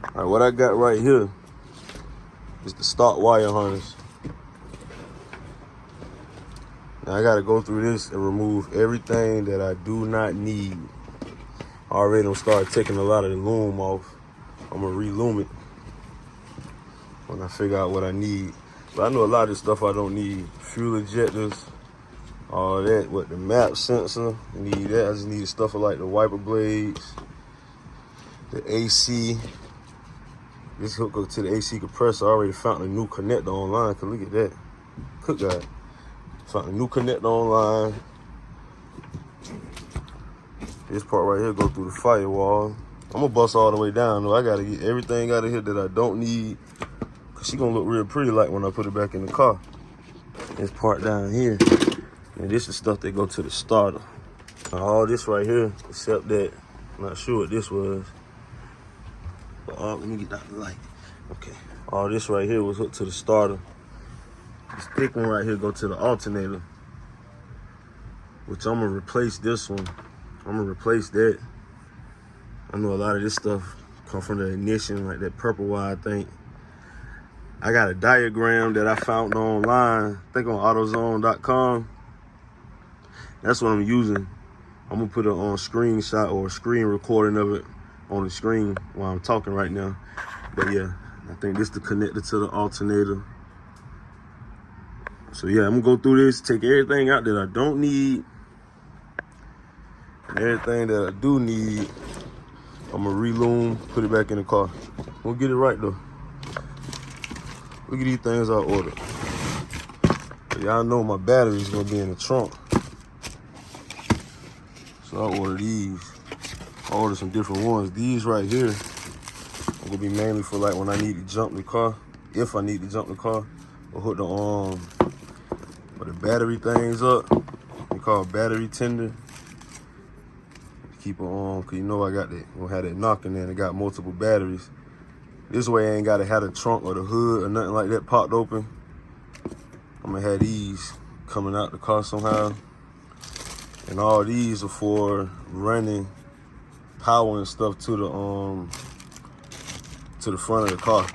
All right, what I got right here is the stock wire harness. Now I gotta go through this and remove everything that I do not need. I already done started taking a lot of the loom off. I'm gonna re-loom it when I figure out what I need. But I know a lot of this stuff I don't need. Fuel injectors, all that. What, the map sensor, I need that. I just need stuff like the wiper blades, the AC. This hook up to the AC compressor. I already found a new connector online, cause look at that. Cook guy. Found a new connector online. This part right here go through the firewall. I'm gonna bust all the way down though. I gotta get everything out of here that I don't need, cause she gonna look real pretty like when I put it back in the car. This part down here, and this is stuff that go to the starter. Now, all this right here, except that, I'm not sure what this was. But let me get out the light. Okay, all this right here was hooked to the starter. This thick one right here go to the alternator, which I'm gonna replace this one. I'm gonna replace that. I know a lot of this stuff come from the ignition, like that purple wire, I think. I got a diagram that I found online, I think on AutoZone.com. That's what I'm using. I'm gonna put it on a screenshot or a screen recording of it on the screen while I'm talking right now. But yeah, I think this is the connector to the alternator. So yeah, I'm gonna go through this, take everything out that I don't need, and everything that I do need, I'm gonna re-loom, put it back in the car. We'll get it right though. Look at these things I ordered. Y'all know my battery's gonna be in the trunk. So I ordered these. I ordered some different ones. These right here are gonna be mainly for like when I need to jump the car, if I need to jump the car, or hook the for the battery things up. They call it battery tender. Keep it on, cause you know I got that, gonna have that knock in there and it got multiple batteries. This way I ain't gotta have the trunk or the hood or nothing like that popped open. I'm gonna have these coming out the car somehow. And all these are for running power and stuff to the front of the car,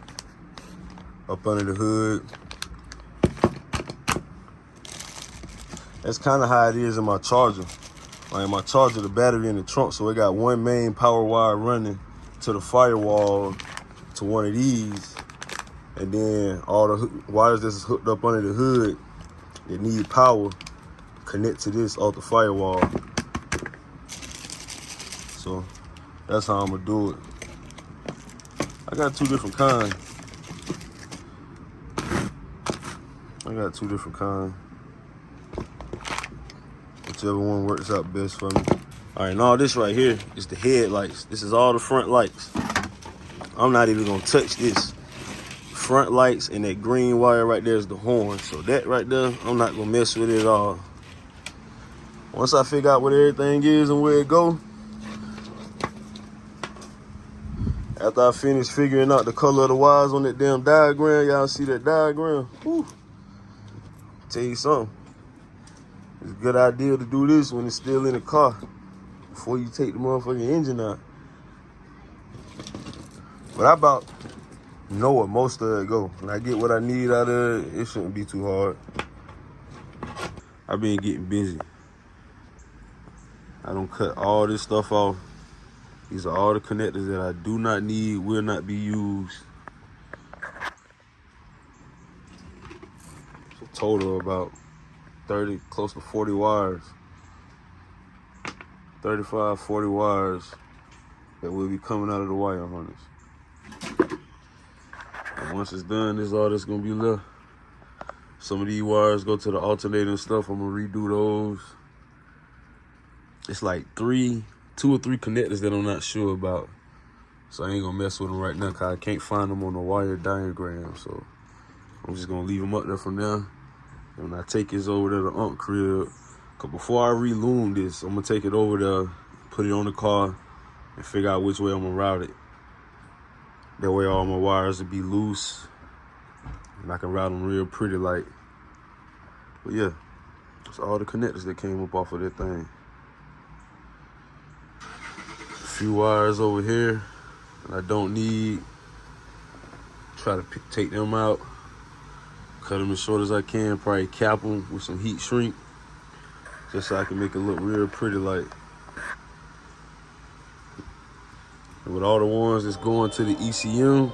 up under the hood. That's kind of how it is in my charger. Like my charger, the battery in the trunk, so it got one main power wire running to the firewall to one of these, and then all the wires that's hooked up under the hood that need power connect to this off the firewall. So that's how I'm gonna do it. I got two different kinds. Whichever one works out best for me. All right, now this right here is the headlights. This is all the front lights. I'm not even gonna touch this. Front lights and that green wire right there is the horn. So that right there, I'm not gonna mess with it at all. Once I figure out what everything is and where it go, after I finish figuring out the color of the wires on that damn diagram, y'all see that diagram? Whew. Tell you something. It's a good idea to do this when it's still in the car before you take the motherfucking engine out. But I about know where most of it go. When I get what I need out of it, it shouldn't be too hard. I've been getting busy. I done cut all this stuff off. These are all the connectors that I do not need, will not be used. It's a total of about 30, close to 40 wires. 35, 40 wires that will be coming out of the wire harness. And once it's done, this is all that's gonna be left. Some of these wires go to the alternator and stuff. I'm gonna redo those. It's like two or three connectors that I'm not sure about. So I ain't gonna mess with them right now because I can't find them on the wire diagram. So I'm just gonna leave them up there for now. And when I take this over to the crib, cause before I re-loom this, I'm gonna take it over there, put it on the car, and figure out which way I'm gonna route it. That way all my wires will be loose, and I can route them real pretty like. But yeah, that's all the connectors that came up off of that thing. A few wires over here that I don't need. Try to take them out, cut them as short as I can, probably cap them with some heat shrink, just so I can make it look real pretty like. And with all the ones that's going to the ECM,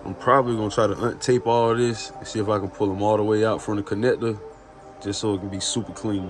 I'm probably gonna try to untape all this and see if I can pull them all the way out from the connector, just so it can be super clean.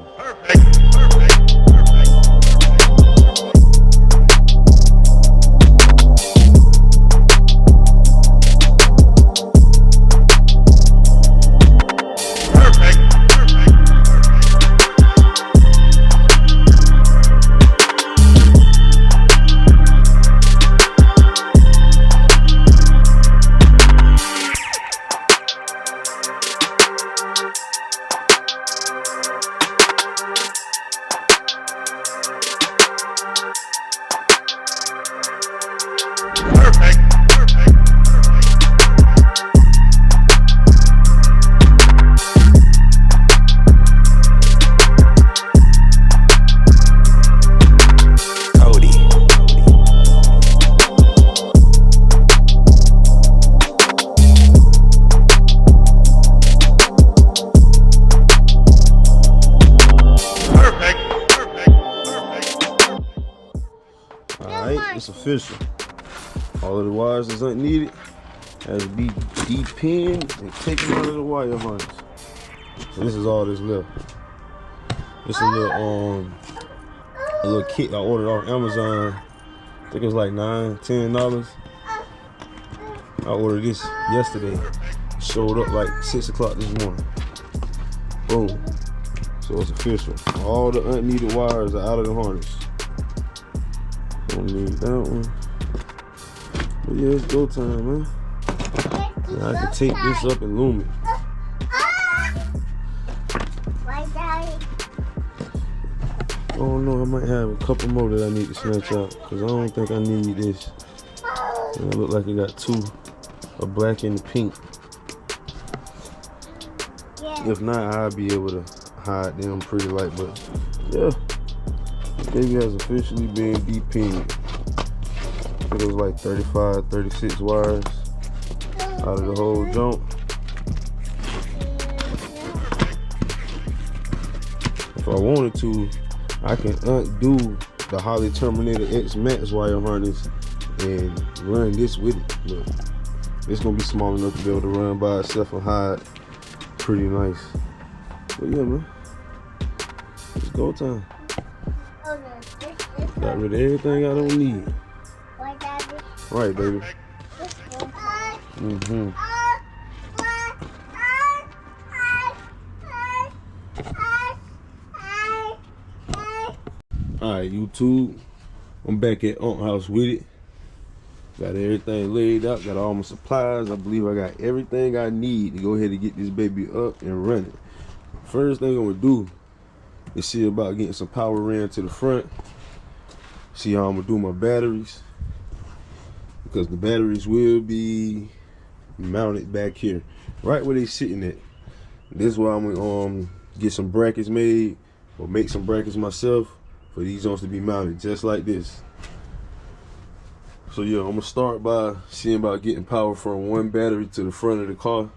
It's official. All of the wires is unneeded. Has to be depinned and taken out of the wire harness. So this is all that's left. It's a little kit I ordered off Amazon. I think it was like $9-10. I ordered this yesterday. It showed up like 6 o'clock this morning. Boom. So it's official. All the unneeded wires are out of the harness. Don't need that one. But yeah, it's go time, man. Now I can take this up and loom it. Oh no, I might have a couple more that I need to snatch out, because I don't think I need this. And it look like it got two, a black and a pink. If not, I'll be able to hide them pretty light, but yeah. Baby has officially been depinned. It was like 35, 36 wires out of the whole jump. If I wanted to, I can undo the Holley Terminator X Max wire harness and run this with it. But it's gonna be small enough to be able to run by itself and hide pretty nice. But yeah, man, it's go time. Got rid of everything I don't need. Right, baby. Alright, YouTube. I'm back at Aunt House with it. Got everything laid out. Got all my supplies. I believe I got everything I need to go ahead and get this baby up and running. First thing I'm going to do is see about getting some power ran to the front. See how I'm gonna do my batteries, because the batteries will be mounted back here, right where they sitting at. This is why I'm gonna get some brackets made, or make some brackets myself for these ones to be mounted just like this. So yeah, I'm gonna start by seeing about getting power from one battery to the front of the car,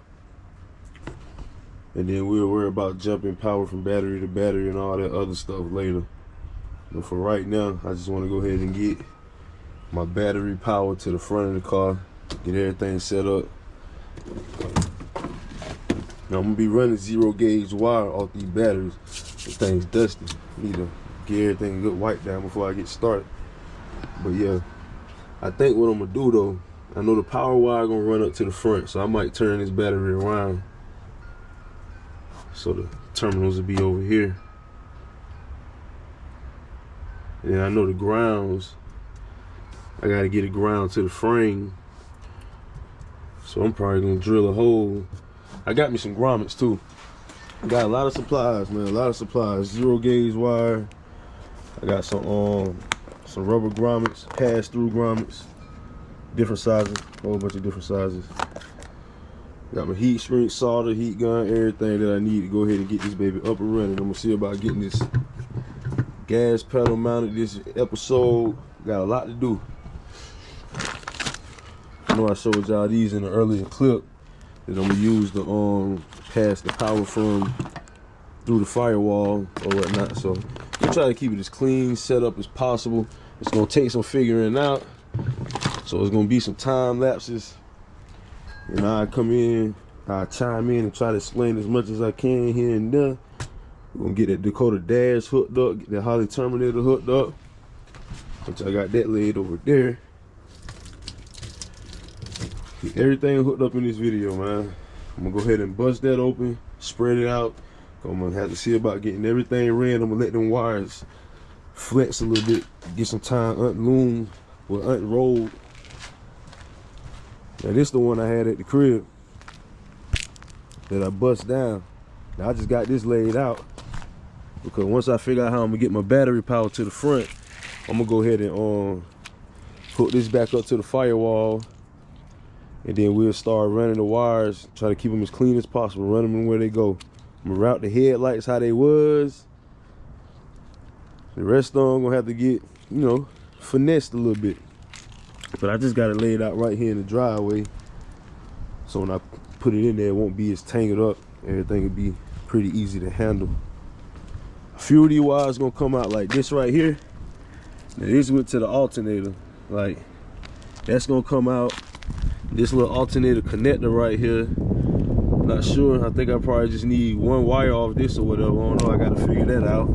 and then we'll worry about jumping power from battery to battery and all that other stuff later. But for right now, I just want to go ahead and get my battery power to the front of the car, get everything set up. Now I'm gonna be running 0 gauge wire off these batteries. This thing's dusty. Need to get everything good wiped down before I get started. But yeah, I think what I'm gonna do though, I know the power wire gonna run up to the front, so I might turn this battery around so the terminals will be over here. And I know the grounds, I gotta get a ground to the frame. So I'm probably gonna drill a hole. I got me some grommets too. I got a lot of supplies, man, a lot of supplies. 0 gauge wire. I got some rubber grommets, pass-through grommets, different sizes, a whole bunch of different sizes. Got my heat shrink, solder, heat gun, everything that I need to go ahead and get this baby up and running. I'm gonna see about getting this gas pedal mounted this episode. Got a lot to do. know I showed y'all these in an earlier clip that I'm gonna use to pass the power from through the firewall or whatnot. So we try to keep it as clean set up as possible. It's gonna take some figuring out, so it's gonna be some time lapses, and I come in, I chime in and try to explain as much as I can here and there. We're gonna get that Dakota dash hooked up, get that Holly terminator hooked up, which I got that laid over there. Get everything hooked up in this video, man. I'm gonna go ahead and bust that open, spread it out. I'm gonna have to see about getting everything ran. I'm gonna let them wires flex a little bit, get some time unloomed or unrolled. Now this the one I had at the crib that I bust down. Now I just got this laid out because once I figure out how I'm gonna get my battery power to the front, I'm gonna go ahead and hook this back up to the firewall, and then we'll start running the wires, try to keep them as clean as possible, run them where they go. I'm gonna route the headlights how they was. The rest of them gonna have to get, you know, finessed a little bit. But I just got it laid out right here in the driveway, so when I put it in there, it won't be as tangled up. Everything will be pretty easy to handle. A few of these wires gonna come out like this right here. Now this went to the alternator. Like, that's gonna come out. This little alternator connector right here, not sure. I think I probably just need one wire off this or whatever. I don't know. I gotta figure that out.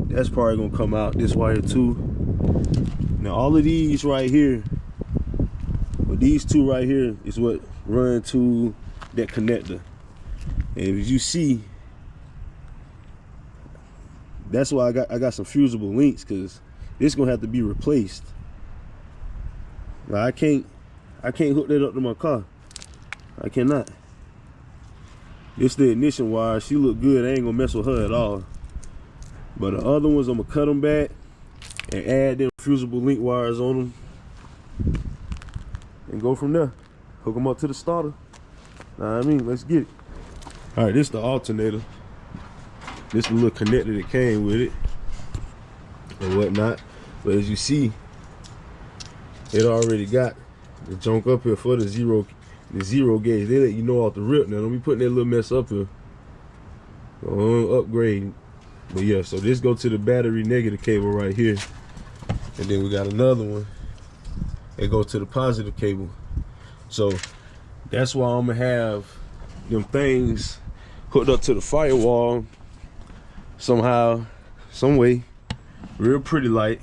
That's probably gonna come out this wire too. Now all of these right here, but these two right here is what run to that connector. And as you see, that's why I got some fusible links, because this gonna have to be replaced. Now I can't hook that up to my car. I cannot. This the ignition wire. She look good. I ain't gonna mess with her at all. But the other ones, I'm gonna cut them back and add them fusible link wires on them and go from there. Hook them up to the starter. Know what I mean? Let's get it. All right, this the alternator. This the little connector that came with it or whatnot. But as you see, it already got the junk up here for the zero gauge. They let you know off the rip. Now don't be putting that little mess up here. Upgrade. But yeah, so this go to the battery negative cable right here, and then we got another one. It goes to the positive cable. So that's why I'm gonna have them things hooked up to the firewall somehow, some way, real pretty light,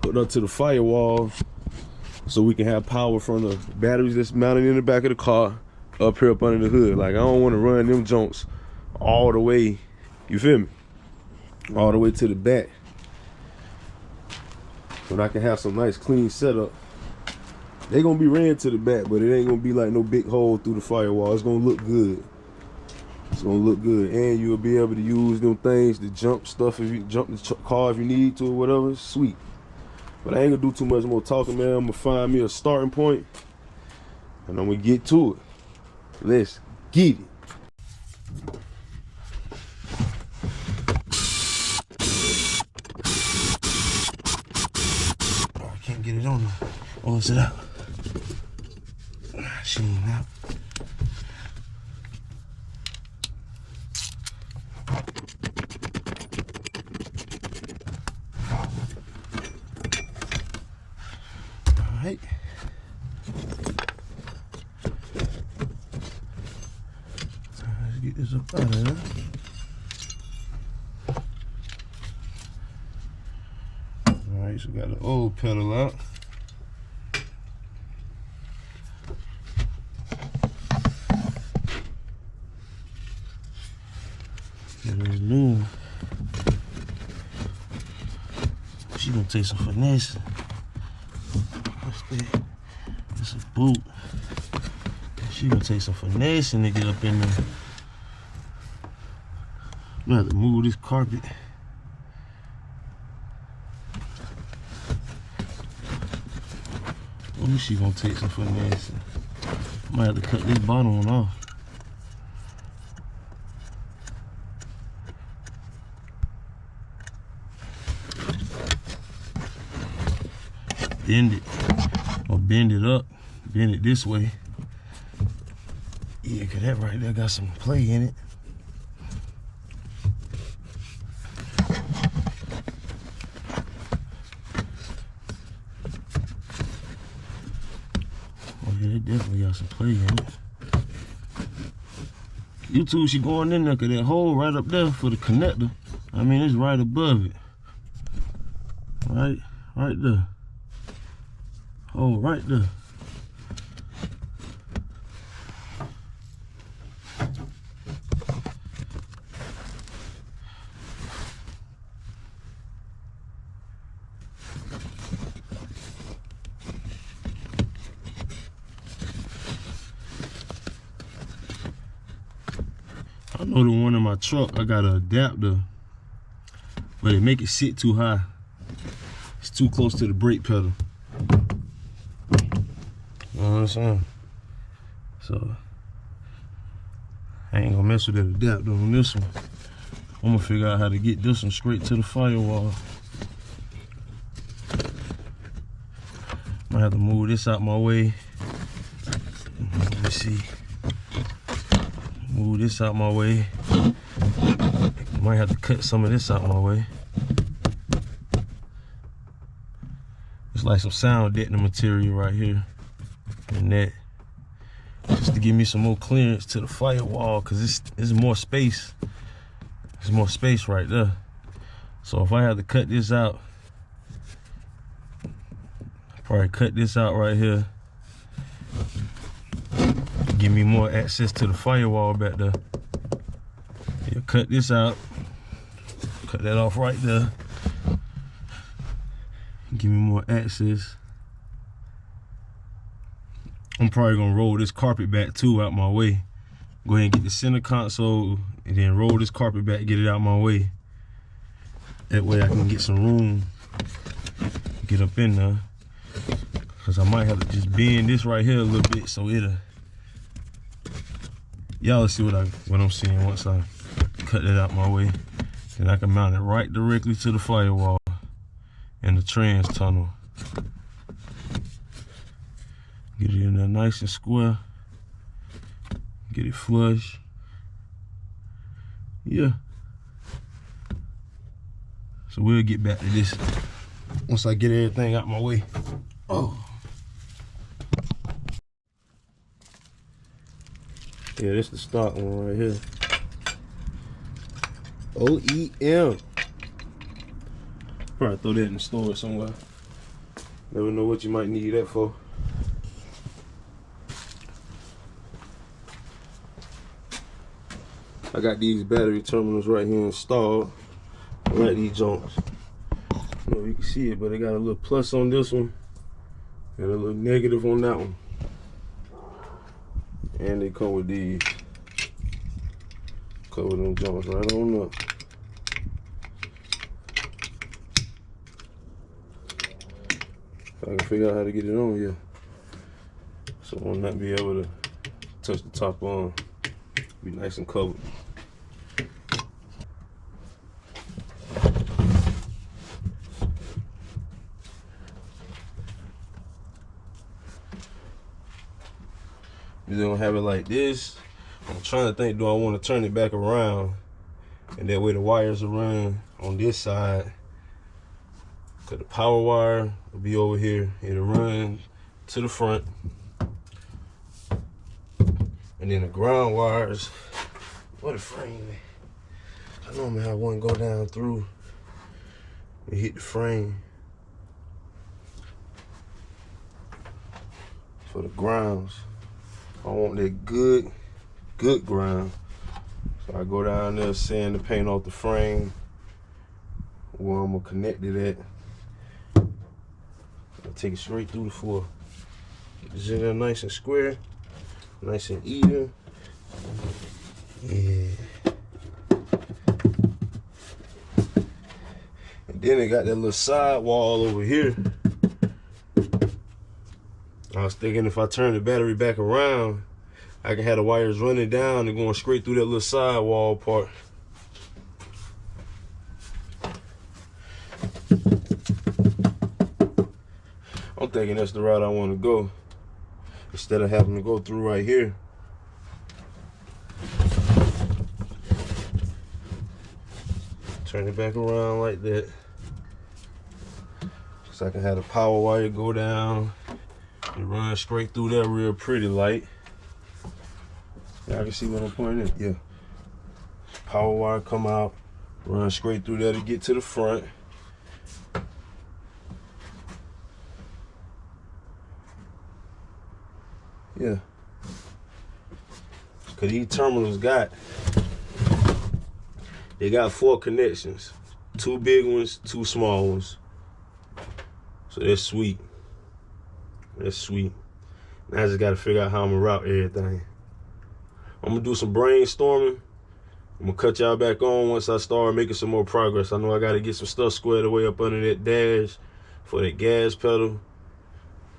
hooked up to the firewall, so we can have power from the batteries that's mounted in the back of the car up here up under the hood. Like, I don't want to run them junks all the way, you feel me, all the way to the back, but I can have some nice clean setup. They gonna be ran to the back, but it ain't gonna be like no big hole through the firewall. It's gonna look good. It's gonna look good, and you'll be able to use them things to jump stuff if you jump the car if you need to or whatever. Sweet. But I ain't gonna do too much more talking, man. I'm gonna find me a starting point, and I'm gonna get to it. Let's get it. Oh, I can't get it on. Oh, is it out? She ain't out. Alright. Let's get this up out of there. Alright, so we got the old pedal out. And this new one, she gonna take some finesse. What's that? It's a boot. She gonna take some finesse and get up in there. I'm gonna have to move this carpet. She gonna take some finesse. Might have to cut this bottom one off. Bend it. Or bend it up, bend it this way. Yeah, cause that right there got some play in it. Oh yeah, it definitely got some play in it. YouTube, she going in there, cause that hole right up there for the connector. I mean, it's right above it. Right there. Oh, right there. I know the one in my truck, I got an adapter, but it make it sit too high. It's too close to the brake pedal. You know what I'm saying? So, I ain't gonna mess with that adapter on this one. I'm gonna figure out how to get this one straight to the firewall. Might have to move this out my way. Let me see. Move this out my way. Might have to cut some of this out my way. It's like some sound deadening material right here. And that. Just to give me some more clearance to the firewall, because it's more space. There's more space right there. So if I have to cut this out, I'll probably cut this out right here. Give me more access to the firewall back there. Yeah, cut this out. Cut that off right there. Give me more access. I'm probably gonna roll this carpet back too out my way. Go ahead and get the center console and then roll this carpet back, get it out my way. That way I can get some room, get up in there. Cause I might have to just bend this right here a little bit so it'll, y'all see what I'm seeing once I cut that out my way. Then I can mount it right directly to the firewall and the trans tunnel. Get it in there nice and square. Get it flush. Yeah. So we'll get back to this once I get everything out my way. Oh. Yeah, this is the stock one right here. OEM. Probably throw that in the store somewhere. Never know what you might need that for. I got these battery terminals right here installed. I like these joints. I don't know if you can see it, but they got a little plus on this one and a little negative on that one. And they come with these. Cover them joints right on up. If I can figure out how to get it on here, so I will not be able to touch the top on. Be nice and covered. You're gonna have it like this. I'm trying to think, do I want to turn it back around? And that way the wires will run on this side. Cause the power wire will be over here. It'll run to the front. And then the ground wires, what a frame. I normally have one go down through and hit the frame for the grounds. I want that good ground. So I go down there, sand the paint off the frame where I'm gonna connect it at. I'll take it straight through the floor. Get this in there nice and square, nice and even. Yeah. And then they got that little side wall over here. I was thinking if I turn the battery back around, I can have the wires running down and going straight through that little sidewall part. I'm thinking that's the route I want to go. Instead of having to go through right here. Turn it back around like that. So I can have the power wire go down and run straight through that real pretty light. Y'all can see what I'm pointing at? Yeah. Power wire come out, run straight through there to get to the front. Yeah. Cause these terminals they got 4 connections. 2 big ones, 2 small ones. So that's sweet. That's sweet. Now I just gotta figure out how I'm gonna route everything. I'm gonna do some brainstorming. I'm gonna cut y'all back on once I start making some more progress. I know I gotta get some stuff squared away up under that dash for that gas pedal.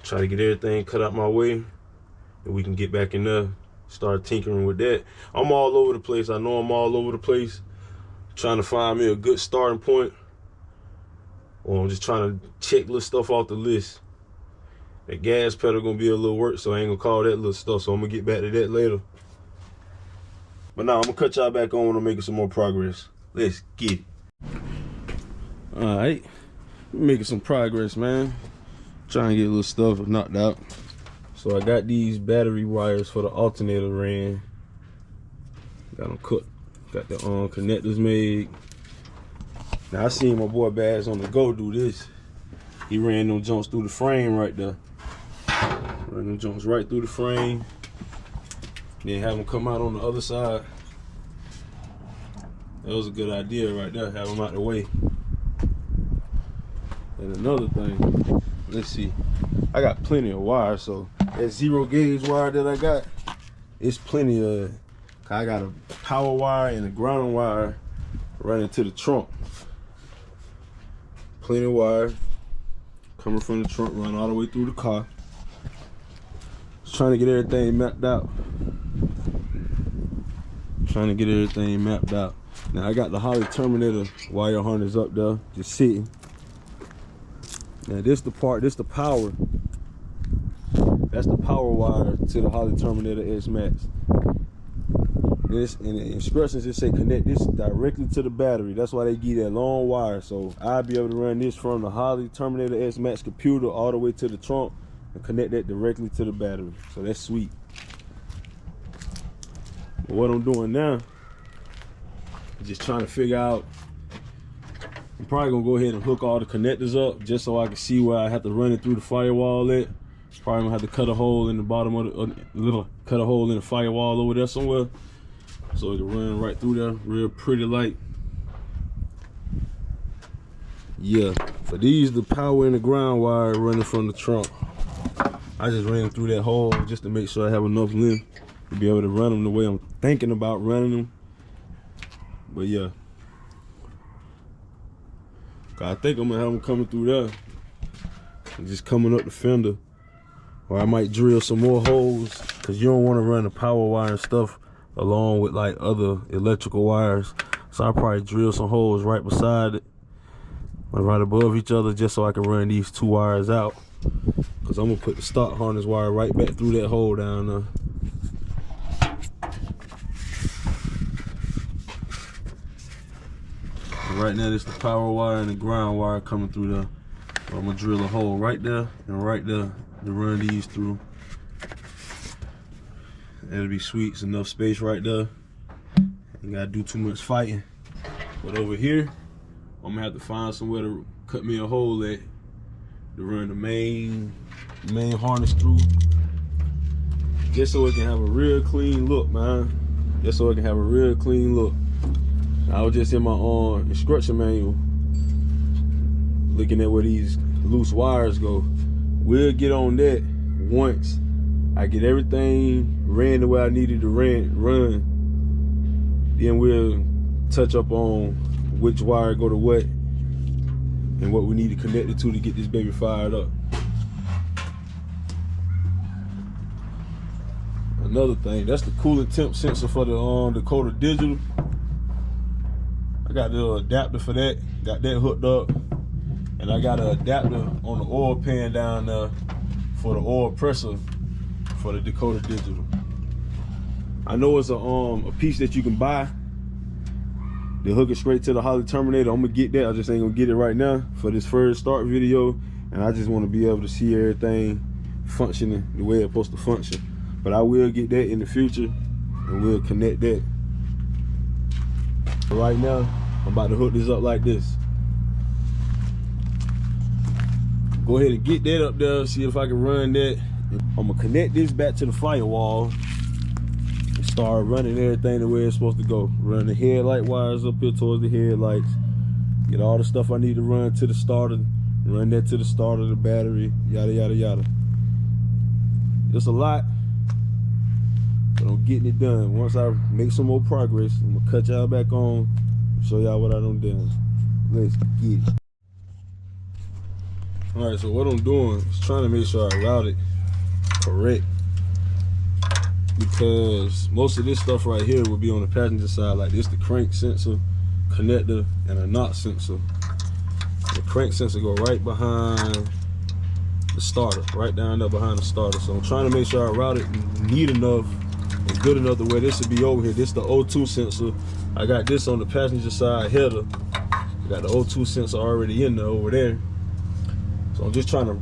Try to get everything cut out my way, and we can get back in there, start tinkering with that. I'm all over the place. I know I'm all over the place, trying to find me a good starting point. Or I'm just trying to check little stuff off the list. That gas pedal gonna be a little work, so I ain't gonna call that little stuff. So I'm gonna get back to that later. But now I'm gonna cut y'all back on when I'm making some more progress. Let's get it. All right, making some progress, man. Trying to get a little stuff knocked out. So I got these battery wires for the alternator ran. Got them cooked. Got the connectors made. Now I seen my boy Bass on the go do this. He ran them jumps through the frame right there. Ran them jumps right through the frame. Then have them come out on the other side. That was a good idea right there. Have them out the way. And another thing, let's see. I got plenty of wire, so that 0 gauge wire that I got, it's plenty of. I got a power wire and a ground wire running to the trunk. Plenty of wire coming from the trunk, run all the way through the car. Just trying to get everything mapped out. Now I got the Holly Terminator wire harness up there, just sitting. Now this the part, this the power. That's the power wire to the Holly Terminator S Max. This, and the instructions just say connect this directly to the battery. That's why they give that long wire. So I'll be able to run this from the Holly Terminator S Max computer all the way to the trunk and connect that directly to the battery. So that's sweet. But what I'm doing now is just trying to figure out. I'm probably gonna go ahead and hook all the connectors up just so I can see where I have to run it through the firewall at. Probably gonna have to cut a hole in the bottom of the cut a hole in the firewall over there somewhere, so it can run right through there, real pretty light. Yeah, but these the power and the ground wire running from the trunk. I just ran through that hole just to make sure I have enough length to be able to run them the way I'm thinking about running them. But yeah, I think I'm gonna have them coming through there and just coming up the fender. Or I might drill some more holes, because you don't want to run the power wire and stuff along with like other electrical wires. So I'll probably drill some holes right beside it, or right above each other, just so I can run these 2 wires out. Because I'm going to put the stock harness wire right back through that hole down there. And right now, this is the power wire and the ground wire coming through there. So I'm going to drill a hole right there and right there to run these through. That'll be sweet. It's enough space right there. Ain't gotta do too much fighting. But over here, I'm gonna have to find somewhere to cut me a hole at to run the main harness through, just so it can have a real clean look, man. Just so it can have a real clean look. I was just in my instruction manual looking at where these loose wires go. We'll get on that once I get everything ran the way I needed to run. Then we'll touch up on which wire go to what and what we need to connect it to get this baby fired up. Another thing, that's the coolant temp sensor for the Dakota Digital. I got the adapter for that, got that hooked up. And I got an adapter on the oil pan down there for the oil pressure for the Dakota Digital. I know it's a piece that you can buy. They hook it straight to the Holly Terminator. I'm gonna get that. I just ain't gonna get it right now for this first start video. And I just want to be able to see everything functioning the way it's supposed to function. But I will get that in the future, and we'll connect that. Right now, I'm about to hook this up like this. Go ahead and get that up there, see if I can run that. I'm gonna connect this back to the firewall and start running everything the way it's supposed to go. Run the headlight wires up here towards the headlights. Get all the stuff I need to run to the starter. Run that to the starter, the battery, yada, yada, yada. It's a lot, but I'm getting it done. Once I make some more progress, I'm gonna cut y'all back on and show y'all what I done done. Let's get it. All right, so what I'm doing is trying to make sure I route it correct, because most of this stuff right here will be on the passenger side. Like this, the crank sensor, connector, and a knot sensor. The crank sensor go right behind the starter, right down there behind the starter. So I'm trying to make sure I route it neat enough and good enough the way this should be over here. This is the O2 sensor. I got this on the passenger side header. I got the O2 sensor already in there over there. So I'm just trying to,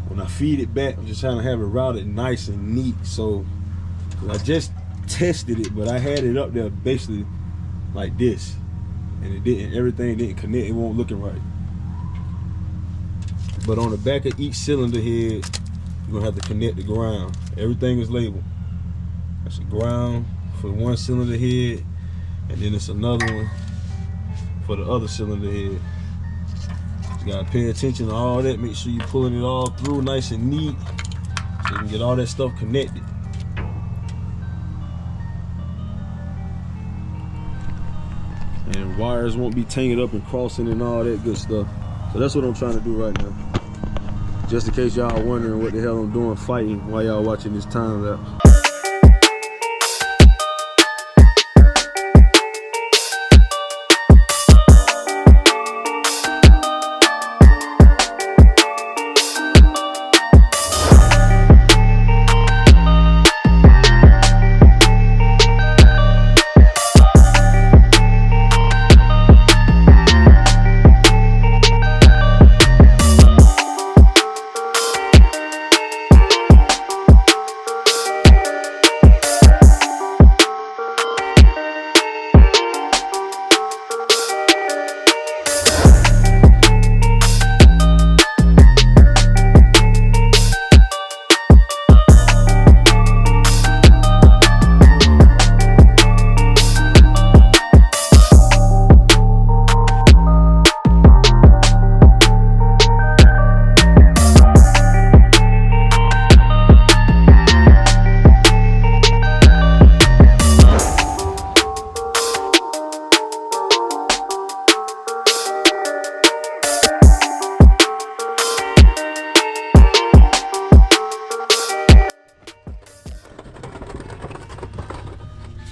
when I feed it back, I'm just trying to have it routed nice and neat. So I just tested it, but I had it up there basically like this, and it didn't, everything didn't connect. It won't looking right. But on the back of each cylinder head, you're gonna have to connect the ground. Everything is labeled. That's a ground for one cylinder head, and then it's another one for the other cylinder head. You gotta pay attention to all that. Make sure you're pulling it all through nice and neat, so you can get all that stuff connected. And wires won't be tangled up and crossing and all that good stuff. So that's what I'm trying to do right now. Just in case y'all wondering what the hell I'm doing fighting while y'all watching this time lapse.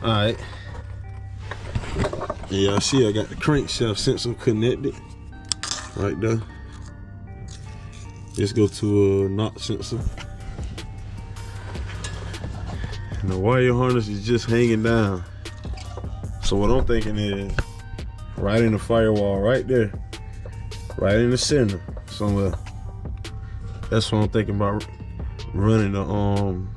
Alright. Yeah, y'all see I got the crankshaft sensor connected right there. Let's go to a knot sensor. And the wire harness is just hanging down. So what I'm thinking is right in the firewall right there. Right in the center somewhere. That's what I'm thinking about running the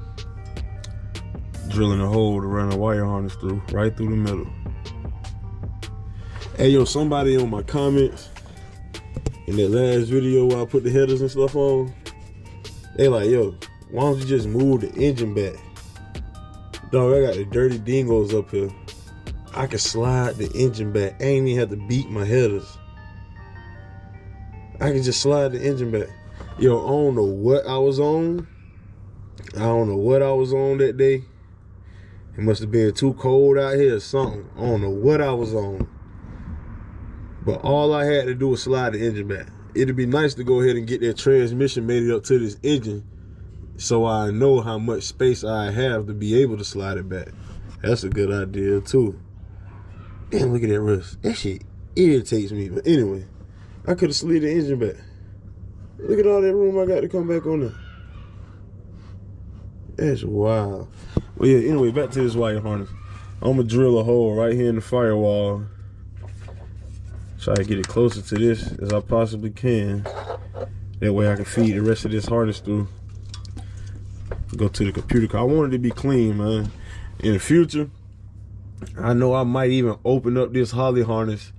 drilling a hole to run a wire harness through, right through the middle. Hey yo, somebody on my comments in that last video where I put the headers and stuff on, they like, yo, why don't you just move the engine back? Dog, I got the dirty dingos up here. I can slide the engine back. I ain't even have to beat my headers. I can just slide the engine back. Yo, I don't know what I was on. I don't know what I was on that day. It must have been too cold out here or something. I don't know what I was on. But all I had to do was slide the engine back. It'd be nice to go ahead and get that transmission mated up to this engine so I know how much space I have to be able to slide it back. That's a good idea too. Damn, look at that rust. That shit irritates me. But anyway, I could have slid the engine back. Look at all that room I got to come back on there. That's wild. Well, yeah, anyway, back to this wire harness. I'm going to drill a hole right here in the firewall. Try to get it closer to this as I possibly can. That way I can feed the rest of this harness through. Go to the computer. I want it to be clean, man. In the future, I know I might even open up this Holly harness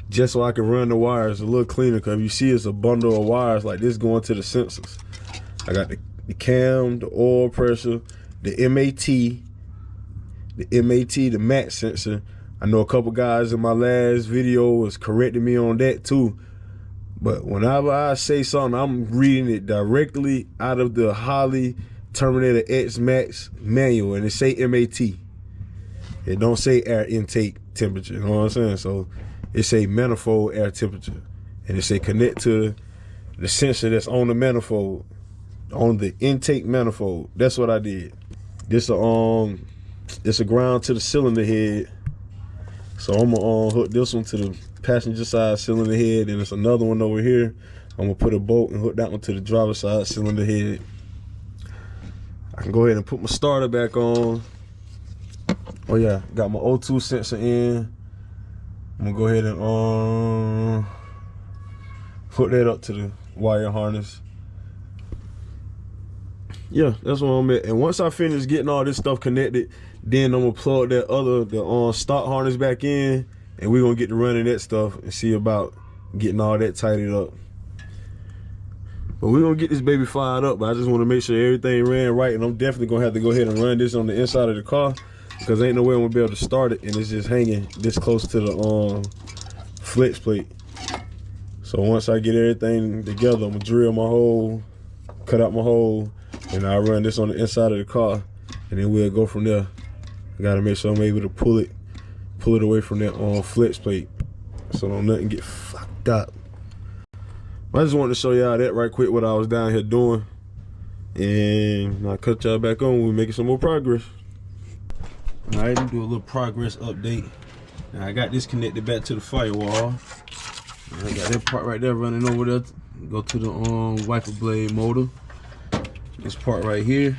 just so I can run the wires a little cleaner. Because you see it's a bundle of wires like this going to the sensors. I got the cam, the oil pressure, the MAT, the MAT sensor. I know a couple guys in my last video was correcting me on that too. But whenever I say something, I'm reading it directly out of the Holly Terminator X Max manual, and it say MAT. It don't say air intake temperature, you know what I'm saying? So it say manifold air temperature. And it say connect to the sensor that's on the manifold, on the intake manifold. That's what I did. This a ground to the cylinder head. So I'm gonna hook this one to the passenger side cylinder head, and there's another one over here. I'm gonna put a bolt and hook that one to the driver's side cylinder head. I can go ahead and put my starter back on. Oh yeah, got my O2 sensor in. I'm gonna go ahead and hook that up to the wire harness. Yeah, that's where I'm at. And once I finish getting all this stuff connected, then I'm gonna plug the stock harness back in, and we're gonna get to running that stuff and see about getting all that tidied up. But we're gonna get this baby fired up, but I just wanna make sure everything ran right, and I'm definitely gonna have to go ahead and run this on the inside of the car, because ain't no way I'm gonna be able to start it and it's just hanging this close to the flex plate. So once I get everything together, I'm gonna drill my hole, cut out my hole, and I'll run this on the inside of the car, and then we'll go from there. I gotta make sure I'm able to pull it away from that flex plate, so don't nothing get fucked up. I just wanted to show y'all that right quick, what I was down here doing, and I'll cut y'all back on when we're making some more progress. All right, do a little progress update. Now I got this connected back to the firewall. I got that part right there running over there. Go to the wiper blade motor. This part right here,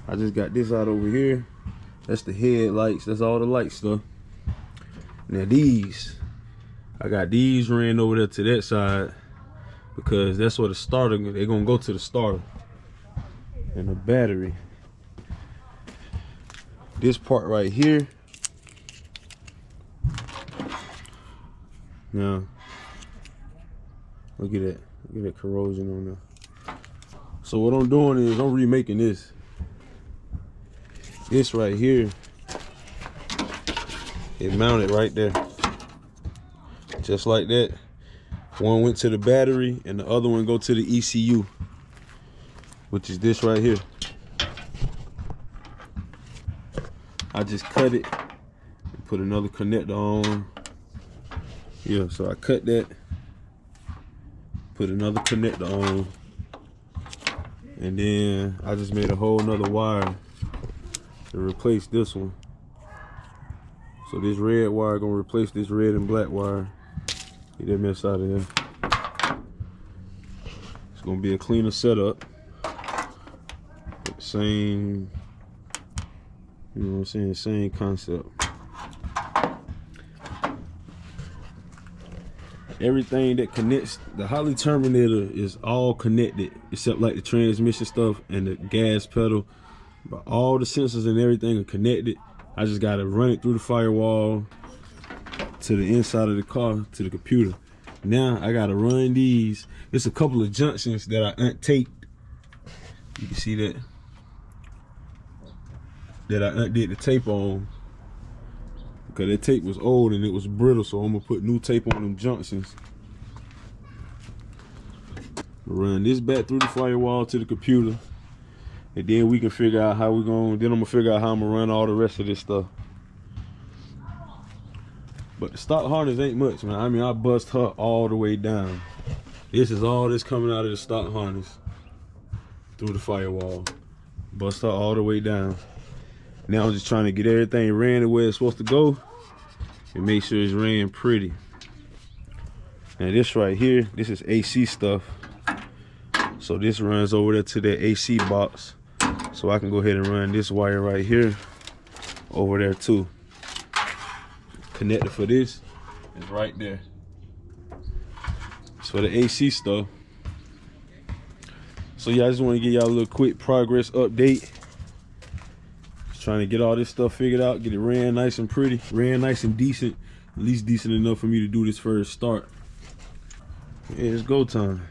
I just got this out over here. That's the headlights. That's all the light stuff. Now these, I got these ran over there to that side, because that's where the starter, they're gonna go to the starter and the battery. This part right here, now look at that corrosion on there. So what I'm doing is I'm remaking this right here. It mounted right there, just like that. One went to the battery and the other one go to the ECU, which is this right here. I just cut it and put another connector on. Yeah, so I cut that, put another connector on, and then I just made a whole nother wire to replace this one. So this red wire gonna replace this red and black wire. Get that mess out of here. It's gonna be a cleaner setup. Same, you know what I'm saying, same concept. Everything that connects, the Holly Terminator is all connected, except like the transmission stuff and the gas pedal. But all the sensors and everything are connected. I just gotta run it through the firewall to the inside of the car, to the computer. Now I gotta run these. It's a couple of junctions that I untaped. You can see that I undid the tape on, because that tape was old and it was brittle, so I'm gonna put new tape on them junctions. Run this back through the firewall to the computer, and then we can figure out how then I'm gonna figure out how I'm gonna run all the rest of this stuff. But the stock harness ain't much, man. I mean, I bust her all the way down. This is all that's coming out of the stock harness through the firewall. Bust her all the way down. Now I'm just trying to get everything ran the way it's supposed to go and make sure it's ran pretty. And this right here, this is AC stuff. So this runs over there to that AC box. So I can go ahead and run this wire right here over there too. Connector for this is right there. It's for the AC stuff. So yeah, I just want to give y'all a little quick progress update. Just trying to get all this stuff figured out, get it ran nice and pretty, ran nice and decent, at least decent enough for me to do this first start. Yeah, it's go time.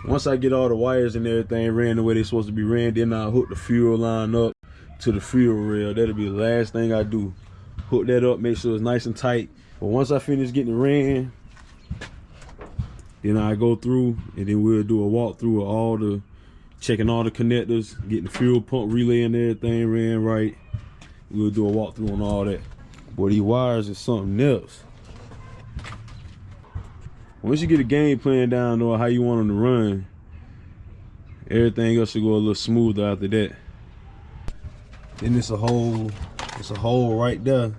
Once I get all the wires and everything ran the way they're supposed to be ran, then I'll hook the fuel line up to the fuel rail. That'll be the last thing I do. Hook that up, make sure it's nice and tight. But once I finish getting it ran, then I go through and then we'll do a walkthrough of all the, checking all the connectors, getting the fuel pump relay and everything ran right. We'll do a walkthrough on all that. Boy, these wires is something else. Once you get a game plan down or how you want them to run, everything else should go a little smoother after that. Then it's a hole right there.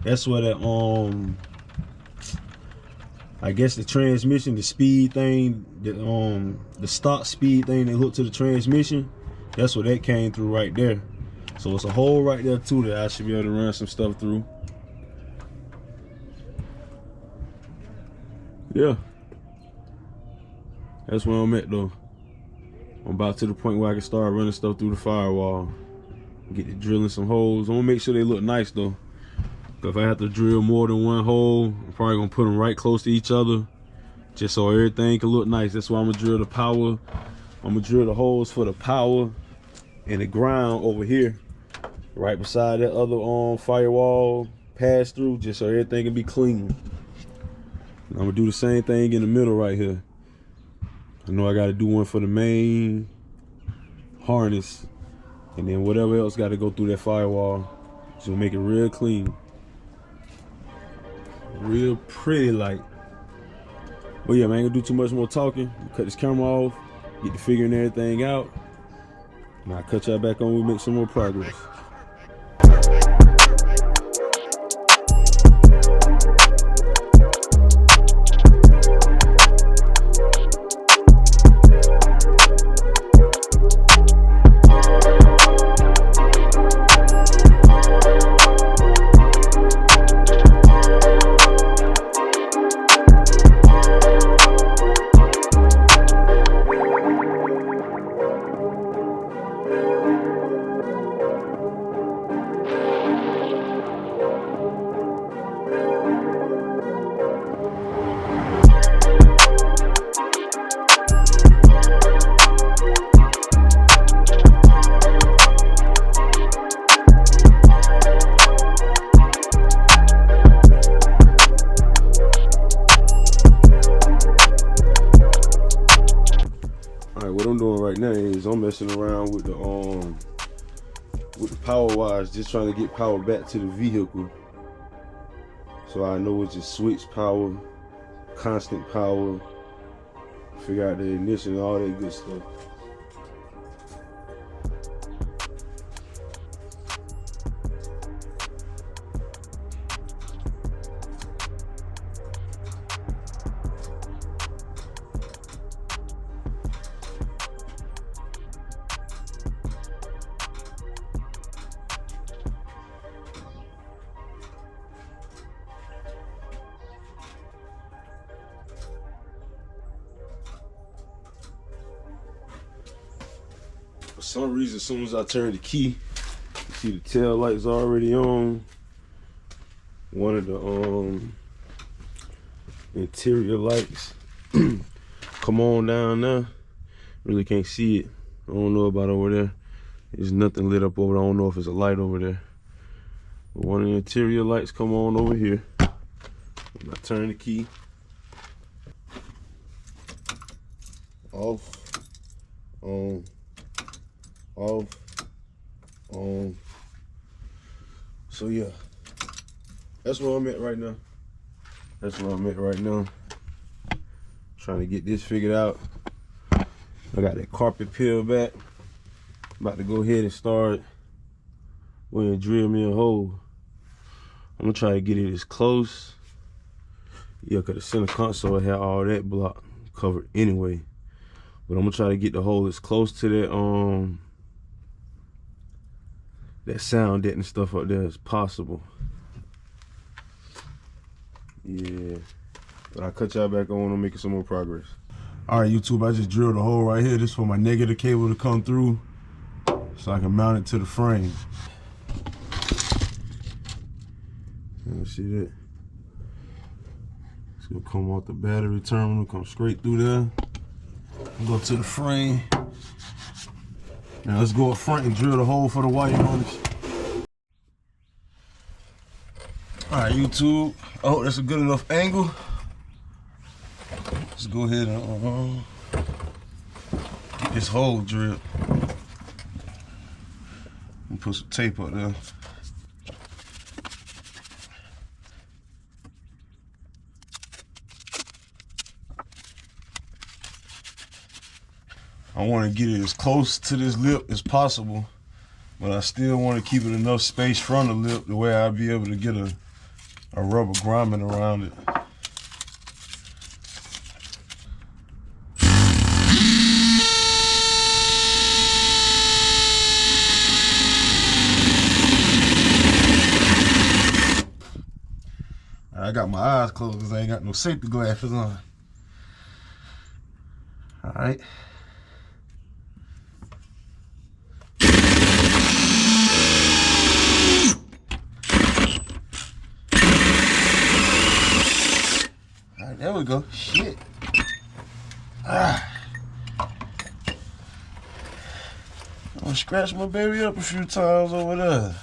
That's where that I guess the transmission, the speed thing, the stop speed thing they hooked to the transmission, that's where that came through right there. So it's a hole right there too that I should be able to run some stuff through. Yeah, that's where I'm at though. I'm about to the point where I can start running stuff through the firewall. Get to drilling some holes. I want to make sure they look nice though. If I have to drill more than one hole, I'm probably gonna put them right close to each other, just so everything can look nice. That's why I'm gonna drill the power. I'm gonna drill the holes for the power and the ground over here, right beside that other firewall pass through, just so everything can be clean. And I'm gonna do the same thing in the middle right here. I know I gotta do one for the main harness, and then whatever else gotta go through that firewall, so make it real clean. Real pretty like. But yeah, man, I ain't gonna do too much more talking. Cut this camera off, get to figuring everything out, and I'll cut y'all back on when we make some more progress. What I'm doing right now is I'm messing around with the power wires, just trying to get power back to the vehicle. So I know it's just switch power, constant power, figure out the ignition and all that good stuff. For some reason, as soon as I turn the key, you see the tail lights already on. One of the interior lights come on down there. Really can't see it. I don't know about over there. There's nothing lit up over there. I don't know if it's a light over there. But one of the interior lights come on over here. When I turn the key, off, on, off, on. So yeah, that's where I'm at right now. That's where I'm at right now. Trying to get this figured out. I got that carpet peeled back. About to go ahead and start going and drill me a hole. I'm gonna try to get it as close. Yeah, cause the center console had all that block covered anyway. But I'm gonna try to get the hole as close to that sound deck and stuff up there as possible. Yeah. But I'll cut y'all back on. I'm making some more progress. All right, YouTube, I just drilled a hole right here. This is for my negative cable to come through so I can mount it to the frame. See that? It's gonna come off the battery terminal, come straight through there. Go to the frame. Now let's go up front and drill the hole for the wire harness. All right, YouTube. I hope that's a good enough angle. Let's go ahead and get this hole drilled. And put some tape up there. I want to get it as close to this lip as possible, but I still want to keep it enough space from the lip the way I'll be able to get a rubber grommet around it. I got my eyes closed because I ain't got no safety glasses on. All right. All right, there we go. Shit. I'm gonna scratch my baby up a few times over there.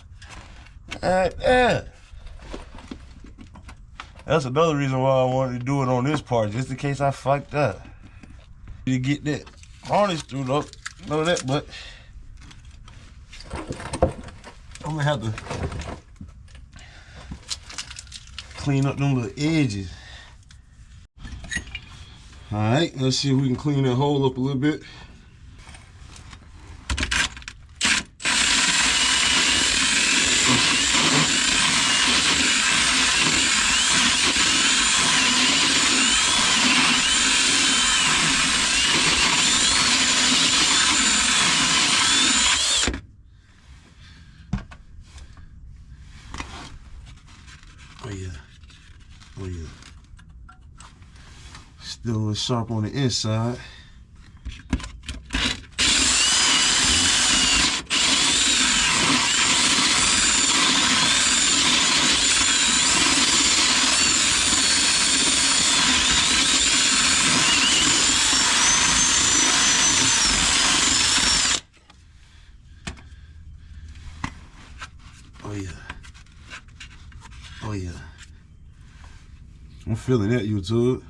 All right, there. That's another reason why I wanted to do it on this part, just in case I fucked up. You get that harness through though, know that, but I'm gonna have to clean up them little edges. All right, let's see if we can clean that hole up a little bit. Oh yeah, oh yeah. Still a little sharp on the inside. Oh yeah. Oh yeah. I'm feeling that, YouTube.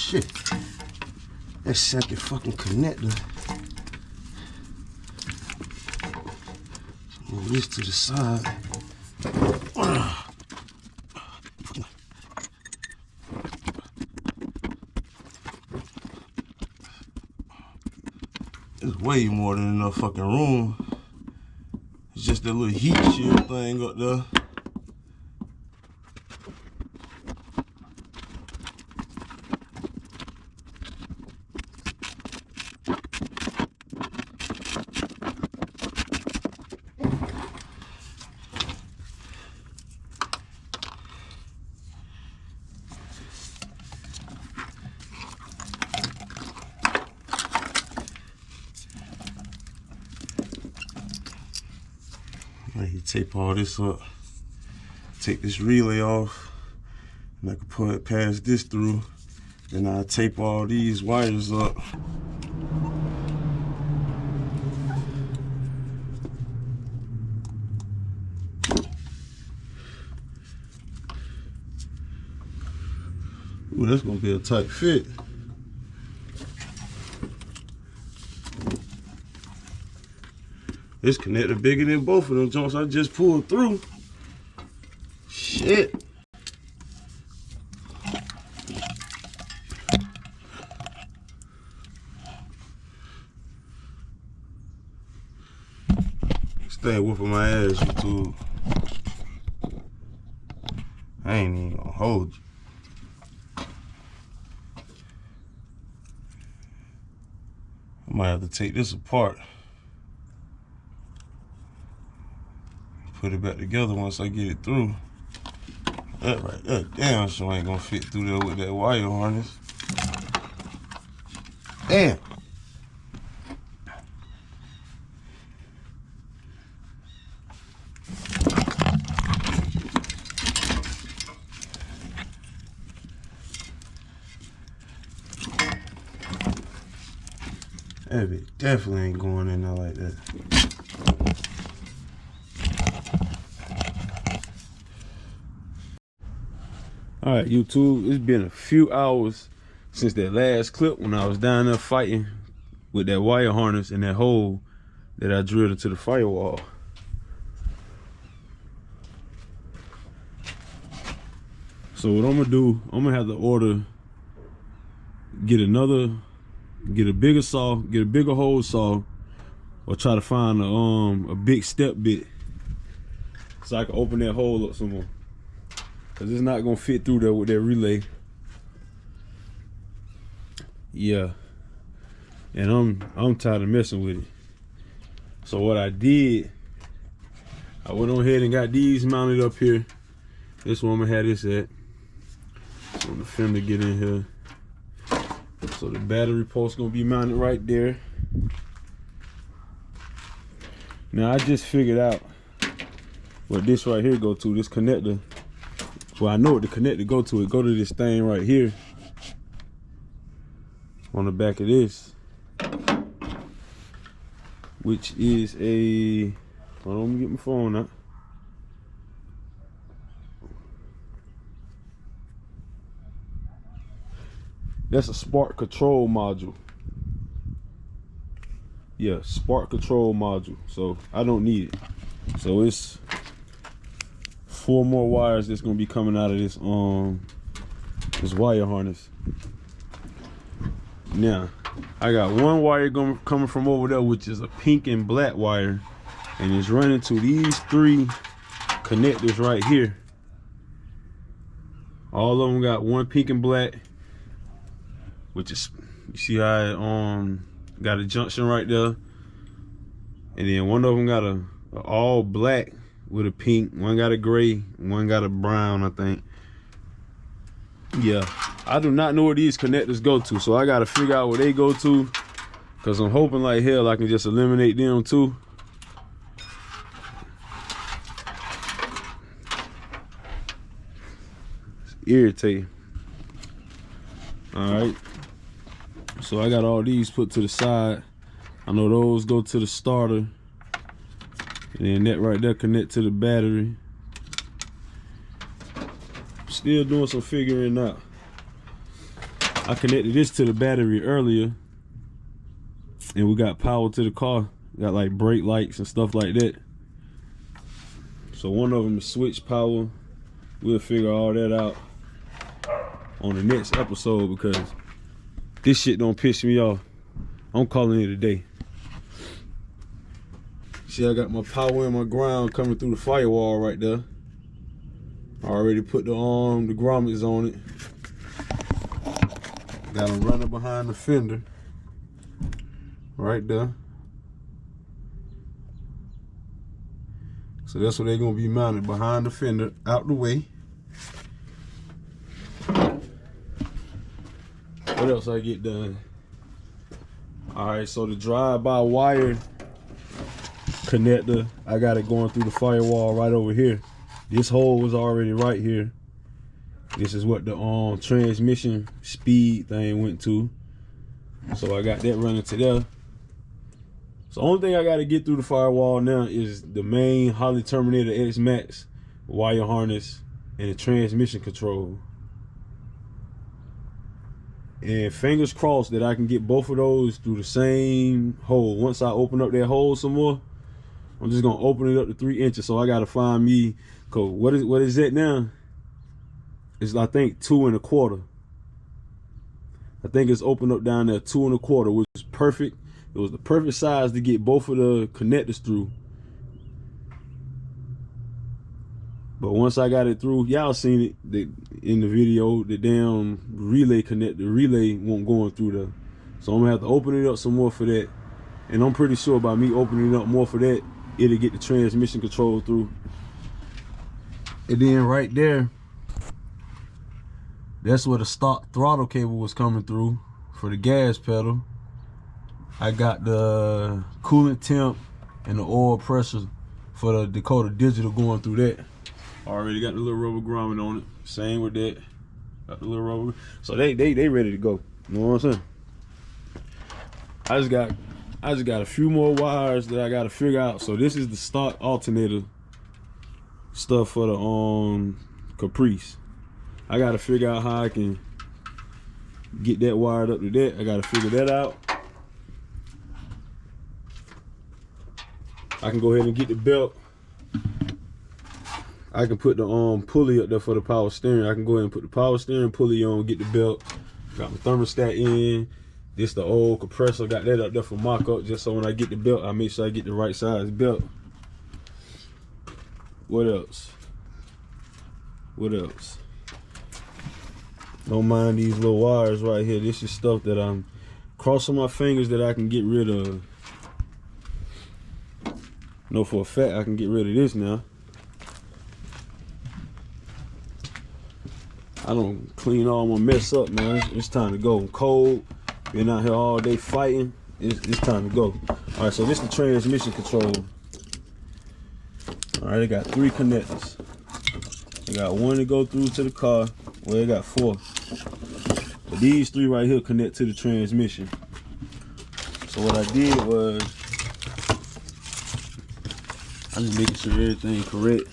Shit. That second fucking connector. Move this to the side. There's way more than enough fucking room. It's just that little heat shield thing up there. You tape all this up, take this relay off, and I can pass this through. Then I tape all these wires up. Ooh, that's gonna be a tight fit. This connector bigger than both of them joints I just pulled through. Shit. Stay whooping my ass, YouTube. I ain't even gonna hold you. I might have to take this apart. Put it back together once I get it through. That right there, damn sure ain't gonna fit through there with that wire harness. Damn. That bitch definitely ain't going in there like that. All right, YouTube, it's been a few hours since that last clip when I was down there fighting with that wire harness and that hole that I drilled into the firewall. So what I'm gonna do, I'm gonna have to order, get a bigger saw, get a bigger hole saw, or try to find a big step bit so I can open that hole up some more. Cause it's not gonna fit through there with that relay. Yeah. And I'm tired of messing with it. So what I did, I went on ahead and got these mounted up here. This one I'm gonna have this at. So the fender get in here. So the battery post gonna be mounted right there. Now I just figured out what this right here go to, this connector. Well, I know what the connector go to. It go to this thing right here on the back of this, which is a, hold on, let me get my phone out. That's a spark control module. Yeah, spark control module. So I don't need it. So it's 4 more wires that's gonna be coming out of this this wire harness. Now I got one wire coming from over there, which is a pink and black wire, and it's running to these 3 connectors right here. All of them got one pink and black, which is, you see how it got a junction right there, and then one of them got a all black with a pink, one got a gray, one got a brown, I think. Yeah, I do not know where these connectors go to, so I gotta figure out where they go to, because I'm hoping like hell I can just eliminate them too. It's irritating. All right, so I got all these put to the side. I know those go to the starter, and then that right there connect to the battery. Still doing some figuring out. I connected this to the battery earlier, and we got power to the car. Got like brake lights and stuff like that. So one of them is switch power. We'll figure all that out on the next episode because this shit don't piss me off. I'm calling it a day. See, I got my power and my ground coming through the firewall right there. I already put the grommets on it. Got them running behind the fender right there. So that's where they're gonna be mounted, behind the fender, out the way. What else I get done? All right, so the drive-by wire connector, I got it going through the firewall right over here. This hole was already right here. This is what the transmission speed thing went to. So I got that running to there. So the only thing I got to get through the firewall now is the main Holley Terminator X Max wire harness and the transmission control. And fingers crossed that I can get both of those through the same hole. Once I open up that hole some more, I'm just gonna open it up to 3 inches. So I gotta find me, cause what is that now? It's, I think, 2 1/4. I think it's opened up down there 2 1/4, which is perfect. It was the perfect size to get both of the connectors through. But once I got it through, y'all seen it in the video, the damn relay won't going through there. So I'm gonna have to open it up some more for that. And I'm pretty sure by me opening it up more for that, it'll get the transmission control through. And then right there, that's where the stock throttle cable was coming through for the gas pedal. I got the coolant temp and the oil pressure for the Dakota Digital going through that. Already got the little rubber grommet on it. Same with that. Got the little rubber. So they ready to go. You know what I'm saying? I just got a few more wires that I gotta figure out. So this is the stock alternator stuff for the Caprice. I gotta figure out how I can get that wired up to that. I gotta figure that out. I can go ahead and get the belt. I can put the pulley up there for the power steering. I can go ahead and put the power steering pulley on, get the belt. Got my thermostat in. This the old compressor. Got that up there for mock-up, just so when I get the belt, I make sure I get the right size belt. What else? What else? Don't mind these little wires right here. This is stuff that I'm crossing my fingers that I can get rid of. Know for a fact I can get rid of this now. I don't clean all my mess up, man. It's time to go. I'm cold. Been out here all day fighting. It's time to go. All right, so this is the transmission control. All right, I got 3 connectors. I got 1 to go through to the car. Well, I got 4. But these 3 right here connect to the transmission. So what I did was, I just making sure everything correct.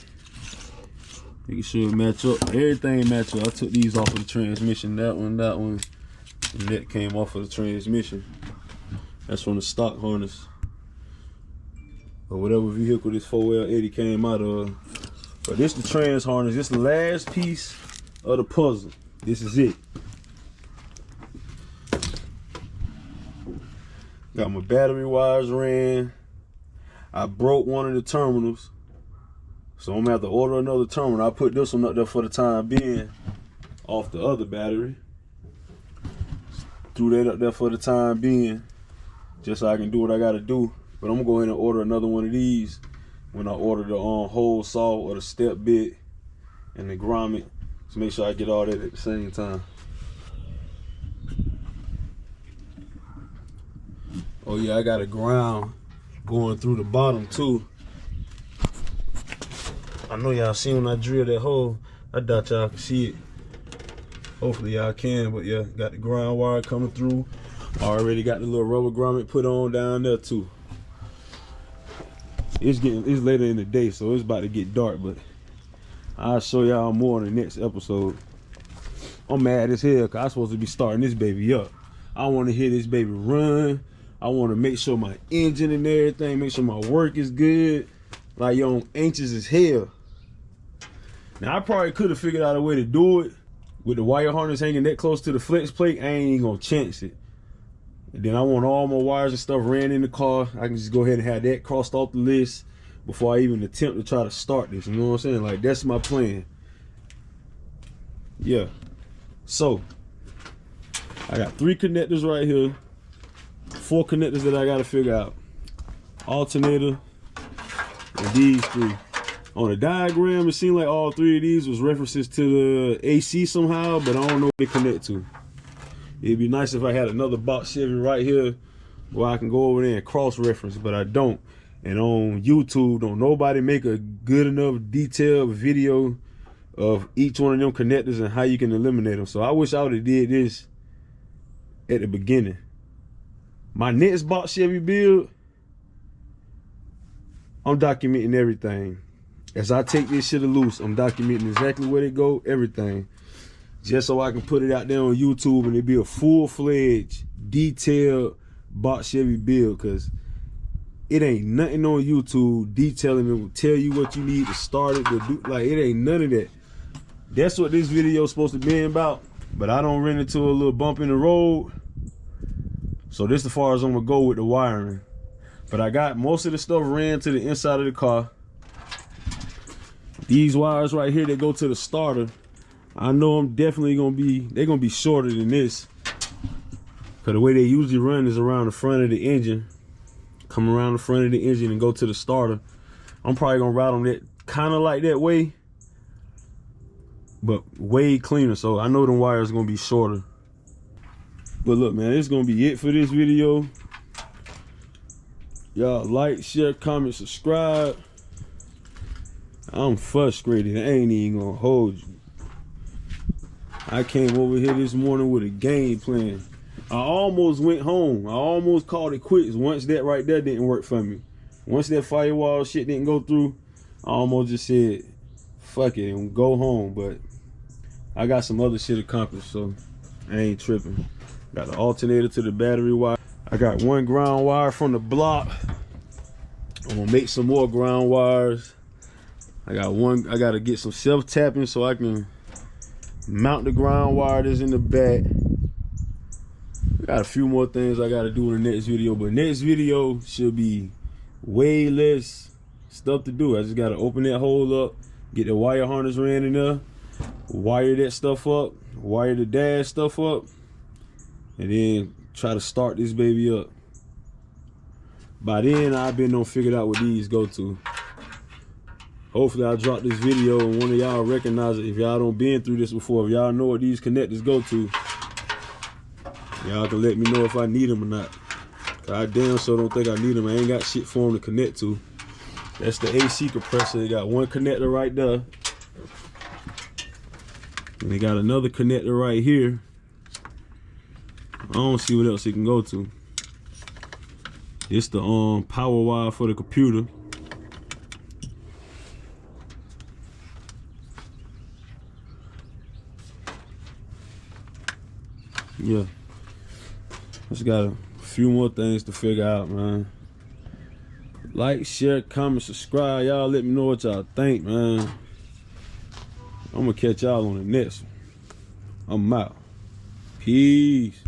Making sure it match up. Everything match up. I took these off of the transmission. That one, and that came off of the transmission. That's from the stock harness. Or whatever vehicle this 4L80 came out of. But this the trans harness. This the last piece of the puzzle. This is it. Got my battery wires ran. I broke one of the terminals. So I'm gonna have to order another terminal. I put this one up there for the time being off the other battery. Threw that up there for the time being, just so I can do what I gotta do. But I'm gonna go ahead and order another one of these when I order the hole saw or the step bit and the grommet. So make sure I get all that at the same time. Oh yeah, I got a ground going through the bottom too. I know y'all seen when I drill that hole. I doubt y'all can see it. Hopefully y'all can, but yeah, got the ground wire coming through. Already got the little rubber grommet put on down there too. It's later in the day, so it's about to get dark, but I'll show y'all more in the next episode. I'm mad as hell because I'm supposed to be starting this baby up. I want to hear this baby run. I want to make sure my engine and everything, make sure my work is good. Like, yo, I'm anxious as hell. Now, I probably could have figured out a way to do it with the wire harness hanging that close to the flex plate. I ain't even gonna chance it. And then I want all my wires and stuff ran in the car. I can just go ahead and have that crossed off the list before I even attempt to try to start this. You know what I'm saying? Like, that's my plan. Yeah. So, I got 3 connectors right here. 4 connectors that I gotta figure out. Alternator and these 3. On the diagram, it seemed like all 3 of these was references to the AC somehow, but I don't know what they connect to. It'd be nice if I had another box Chevy right here where I can go over there and cross-reference, but I don't. And on YouTube, don't nobody make a good enough detailed video of each one of them connectors and how you can eliminate them. So I wish I would have did this at the beginning. My next box Chevy build, I'm documenting everything. As I take this shit loose, I'm documenting exactly where they go, everything. Just so I can put it out there on YouTube and it be a full-fledged, detailed box Chevy build, because it ain't nothing on YouTube detailing it will tell you what you need to start it to do. Like, it ain't none of that. That's what this video is supposed to be about, but I don't run into a little bump in the road. So this is as far as I'm gonna go with the wiring. But I got most of the stuff ran to the inside of the car. These wires right here that go to the starter, I know I'm definitely gonna be shorter than this. Cause the way they usually run is around the front of the engine. Come around the front of the engine and go to the starter. I'm probably gonna ride on that kind of like that way, but way cleaner. So I know the wires gonna be shorter. But look, man, this is gonna be it for this video. Y'all like, share, comment, subscribe. I'm frustrated. I ain't even gonna hold you. I came over here this morning with a game plan. I almost went home. I almost called it quits once that right there didn't work for me. Once that firewall shit didn't go through, I almost just said, fuck it, and go home. But I got some other shit accomplished, so I ain't tripping. Got the alternator to the battery wire. I got 1 ground wire from the block. I'm gonna make some more ground wires. I gotta get some self-tapping so I can mount the ground wire that's in the back. I got a few more things I gotta do in the next video, but next video should be way less stuff to do. I just gotta open that hole up, get the wire harness ran in there, wire that stuff up, wire the dash stuff up, and then try to start this baby up. By then, I've been figured out what these go to. Hopefully I drop this video and one of y'all recognize it. If y'all don't been through this before, if y'all know what these connectors go to, y'all can let me know if I need them or not. I damn sure don't think I need them. I ain't got shit for them to connect to. That's the AC compressor. They got 1 connector right there. And they got another connector right here. I don't see what else it can go to. It's the power wire for the computer. Yeah, just got a few more things to figure out, man. Like, share, comment, subscribe. Y'all let me know what y'all think, man. I'm gonna catch y'all on the next one. I'm out. Peace.